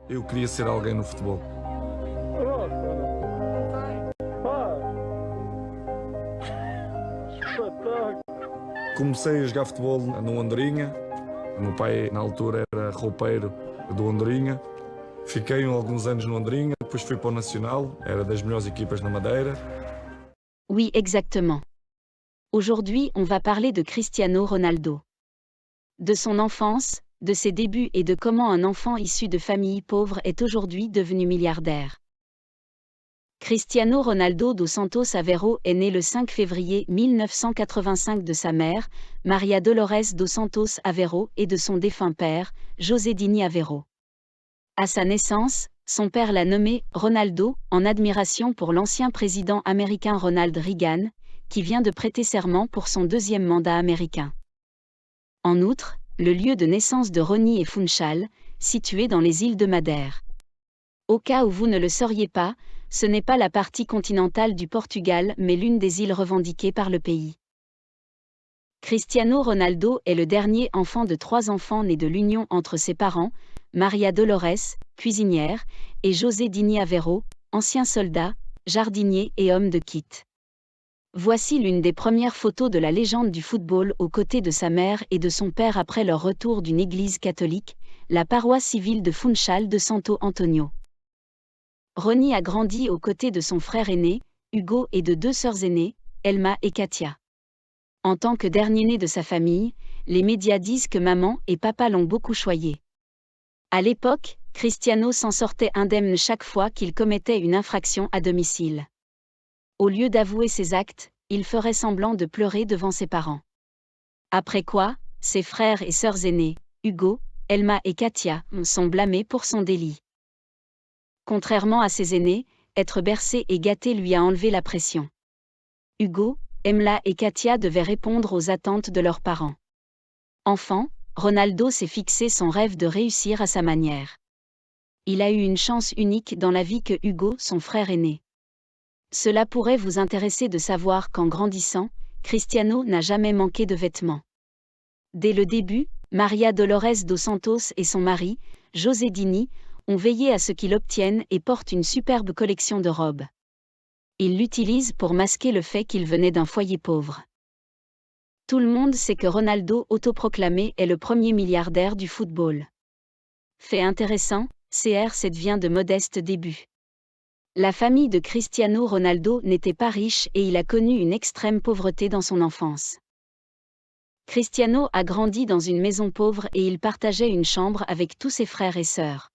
Eu queria ser alguém no futebol. Comecei a jogar futebol no Andorinha. O meu pai, na altura, era roupeiro do Andorinha. Fiquei alguns anos no Andorinha, depois fui para o Nacional, era das melhores équipas na Madeira. Oui, exactement. Aujourd'hui, on va parler de Cristiano Ronaldo. De son enfance, de ses débuts et de comment un enfant issu de familles pauvres est aujourd'hui devenu milliardaire. Cristiano Ronaldo dos Santos Aveiro est né le 5 février 1985 de sa mère, Maria Dolores dos Santos Aveiro, et de son défunt père, José Dini Aveiro. À sa naissance, son père l'a nommé Ronaldo, en admiration pour l'ancien président américain Ronald Reagan, qui vient de prêter serment pour son deuxième mandat américain. En outre, le lieu de naissance de Rony est Funchal, situé dans les îles de Madère. Au cas où vous ne le sauriez pas, ce n'est pas la partie continentale du Portugal mais l'une des îles revendiquées par le pays. Cristiano Ronaldo est le dernier enfant de 3 enfants nés de l'union entre ses parents, Maria Dolores, cuisinière, et José Dini Aveiro, ancien soldat, jardinier et homme de kit. Voici l'une des premières photos de la légende du football aux côtés de sa mère et de son père après leur retour d'une église catholique, la paroisse civile de Funchal de Santo Antonio. Rony a grandi aux côtés de son frère aîné, Hugo, et de 2 sœurs aînées, Elma et Katia. En tant que dernier-né de sa famille, les médias disent que maman et papa l'ont beaucoup choyé. À l'époque, Cristiano s'en sortait indemne chaque fois qu'il commettait une infraction à domicile. Au lieu d'avouer ses actes, il ferait semblant de pleurer devant ses parents. Après quoi, ses frères et sœurs aînés, Hugo, Elma et Katia, sont blâmés pour son délit. Contrairement à ses aînés, être bercé et gâté lui a enlevé la pression. Hugo, Elma et Katia devaient répondre aux attentes de leurs parents. Enfant, Ronaldo s'est fixé son rêve de réussir à sa manière. Il a eu une chance unique dans la vie que Hugo, son frère aîné. Cela pourrait vous intéresser de savoir qu'en grandissant, Cristiano n'a jamais manqué de vêtements. Dès le début, Maria Dolores dos Santos et son mari, José Dini, ont veillé à ce qu'il obtienne et porte une superbe collection de robes. Ils l'utilisent pour masquer le fait qu'il venait d'un foyer pauvre. Tout le monde sait que Ronaldo, autoproclamé, est le premier milliardaire du football. Fait intéressant, CR7 vient de modestes débuts. La famille de Cristiano Ronaldo n'était pas riche et il a connu une extrême pauvreté dans son enfance. Cristiano a grandi dans une maison pauvre et il partageait une chambre avec tous ses frères et sœurs.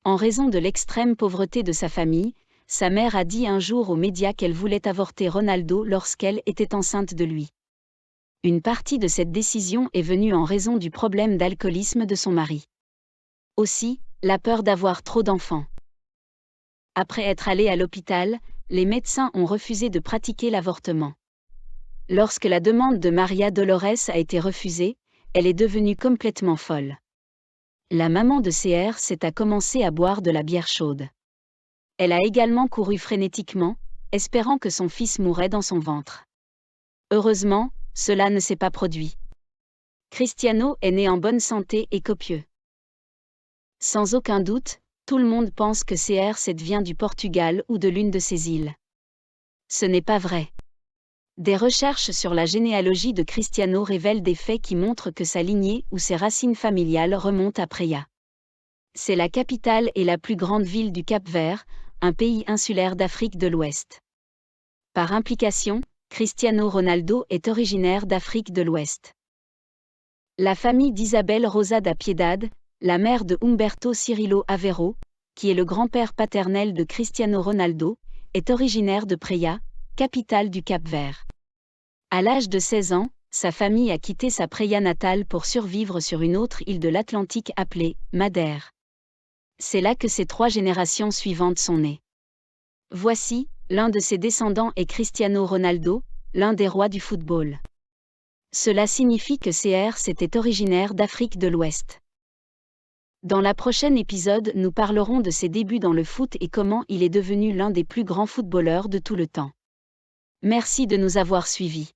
En raison de l'extrême pauvreté de sa famille, sa mère a dit un jour aux médias qu'elle voulait avorter Ronaldo lorsqu'elle était enceinte de lui. Une partie de cette décision est venue en raison du problème d'alcoolisme de son mari. Aussi, la peur d'avoir trop d'enfants. Après être allé à l'hôpital, les médecins ont refusé de pratiquer l'avortement. Lorsque la demande de Maria Dolores a été refusée, elle est devenue complètement folle. La maman de CR7 a commencé à boire de la bière chaude. Elle a également couru frénétiquement, espérant que son fils mourrait dans son ventre. Heureusement, cela ne s'est pas produit. Cristiano est né en bonne santé et copieux. Sans aucun doute, tout le monde pense que CR7 vient du Portugal ou de l'une de ces îles. Ce n'est pas vrai. Des recherches sur la généalogie de Cristiano révèlent des faits qui montrent que sa lignée ou ses racines familiales remontent à Praia. C'est la capitale et la plus grande ville du Cap-Vert, un pays insulaire d'Afrique de l'Ouest. Par implication, Cristiano Ronaldo est originaire d'Afrique de l'Ouest. La famille d'Isabel Rosa da Piedade, la mère de Humberto Cirilo Aveiro, qui est le grand-père paternel de Cristiano Ronaldo, est originaire de Praia, capitale du Cap-Vert. À l'âge de 16 ans, sa famille a quitté sa Praia natale pour survivre sur une autre île de l'Atlantique appelée Madère. C'est là que ses 3 générations suivantes sont nées. Voici, l'un de ses descendants est Cristiano Ronaldo, l'un des rois du football. Cela signifie que CR7 est originaire d'Afrique de l'Ouest. Dans la prochaine épisode, nous parlerons de ses débuts dans le foot et comment il est devenu l'un des plus grands footballeurs de tout le temps. Merci de nous avoir suivis.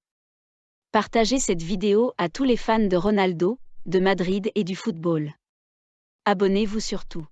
Partagez cette vidéo à tous les fans de Ronaldo, de Madrid et du football. Abonnez-vous surtout.